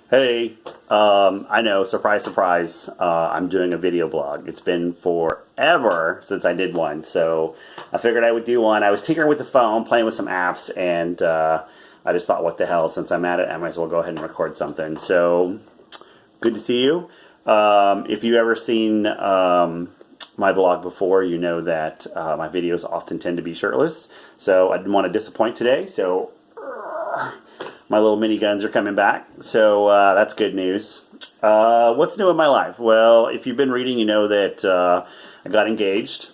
Hey, I know, surprise, surprise, I'm doing a video blog. It's been forever since I did one, so I figured I would do one. I was tinkering with the phone, playing with some apps, and I just thought, what the hell, since I'm at it, I might as well go ahead and record something. So, good to see you. If you've ever seen my blog before, you know that my videos often tend to be shirtless, so I didn't want to disappoint today, so my little miniguns are coming back, so that's good news. What's new in my life? Well, if you've been reading, you know that I got engaged.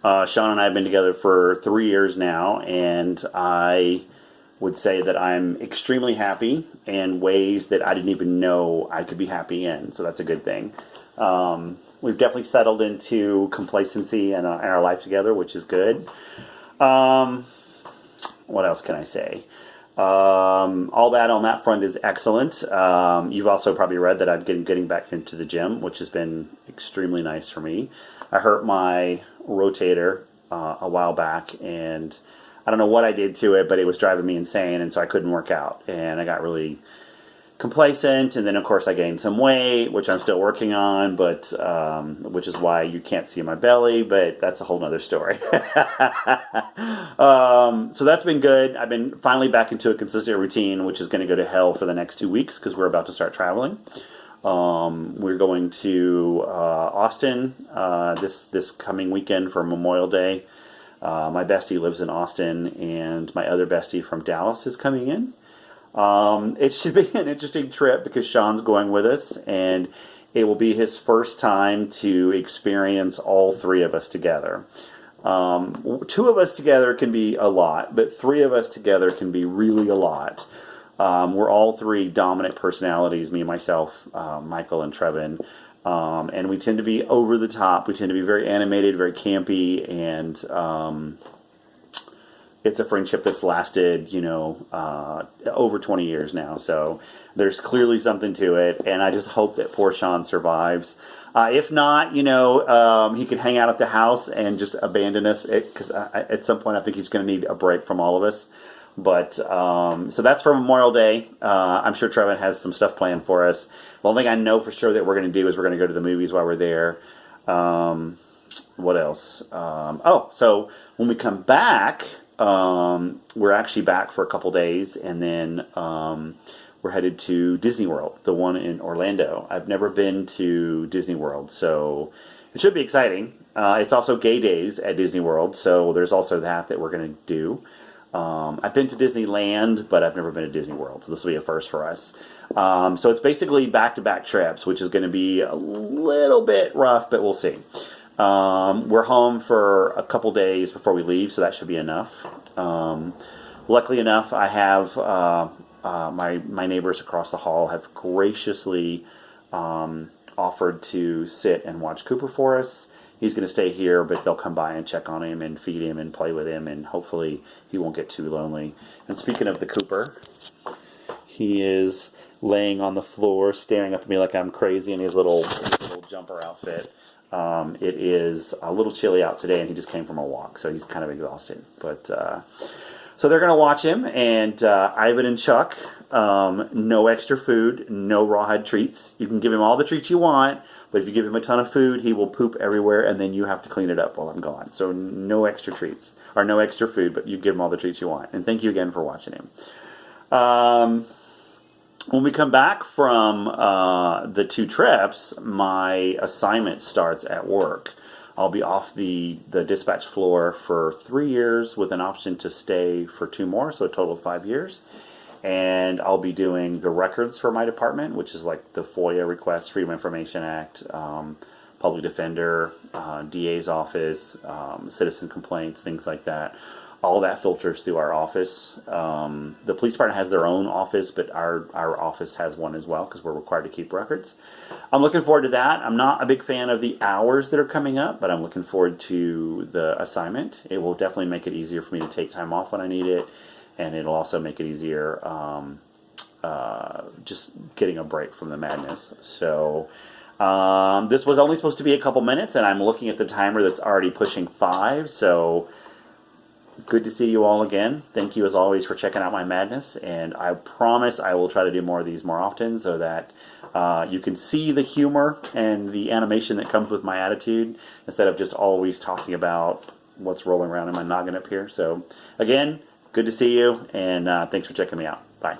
Sean and I have been together for 3 years now, and I would say that I'm extremely happy in ways that I didn't even know I could be happy in, so that's a good thing. We've definitely settled into complacency in our life together, which is good. What else can I say? All that on that front is excellent. You've also probably read that I've been getting back into the gym, which has been extremely nice for me. I hurt my rotator a while back, and I don't know what I did to it, but it was driving me insane, and so I couldn't work out, and I got really complacent, and then of course I gained some weight, which I'm still working on, but which is why you can't see my belly, but that's a whole nother story. So that's been good. I've been finally back into a consistent routine, which is going to go to hell for the next 2 weeks because we're about to start traveling. We're going to Austin this coming weekend for Memorial Day. My bestie lives in Austin, and my other bestie from Dallas is coming in. It should be an interesting trip because Sean's going with us, and it will be his first time to experience all three of us together. Two of us together can be a lot, but three of us together can be really a lot. We're all three dominant personalities, me and myself, Michael and Trevin, and we tend to be over the top. We tend to be very animated, very campy, and it's a friendship that's lasted, over 20 years now. So there's clearly something to it, and I just hope that poor Sean survives. If not, he can hang out at the house and just abandon us, because at some point I think he's going to need a break from all of us. But so that's for Memorial Day. I'm sure Trevin has some stuff planned for us. The only thing I know for sure that we're going to do is we're going to go to the movies while we're there. What else? So when we come back, we're actually back for a couple days, and then we're headed to Disney World, the one in Orlando. I've never been to Disney World, so it should be exciting. It's also gay days at Disney World, so there's also that we're going to do. I've been to Disneyland, but I've never been to Disney World, so this will be a first for us. So it's basically back-to-back trips, which is going to be a little bit rough, but we'll see. We're home for a couple days before we leave, so that should be enough. Luckily enough, I have my neighbors across the hall have graciously offered to sit and watch Cooper for us. He's going to stay here, but they'll come by and check on him and feed him and play with him, and hopefully he won't get too lonely. And speaking of the Cooper, he is laying on the floor staring up at me like I'm crazy in his little jumper outfit. It is a little chilly out today, and he just came from a walk, so he's kind of exhausted. But so they're going to watch him, and Ivan and Chuck, no extra food, no rawhide treats. You can give him all the treats you want, but if you give him a ton of food, he will poop everywhere, and then you have to clean it up while I'm gone. So no extra treats, or no extra food, but you give him all the treats you want. And thank you again for watching him. When we come back from the 2 trips, my assignment starts at work. I'll be off the dispatch floor for 3 years with an option to stay for 2 more, so a total of 5 years. And I'll be doing the records for my department, which is like the FOIA requests, Freedom of Information Act, Public Defender, DA's office, citizen complaints, things like that. All that filters through our office. The police department has their own office, but our office has one as well because we're required to keep records. I'm looking forward to that. I'm not a big fan of the hours that are coming up, but I'm looking forward to the assignment. It will definitely make it easier for me to take time off when I need it, and it'll also make it easier just getting a break from the madness. So this was only supposed to be a couple minutes, and I'm looking at the timer that's already pushing 5, so good to see you all again. Thank you as always for checking out my madness, and I promise I will try to do more of these more often so that you can see the humor and the animation that comes with my attitude instead of just always talking about what's rolling around in my noggin up here. So again, good to see you, and thanks for checking me out. Bye.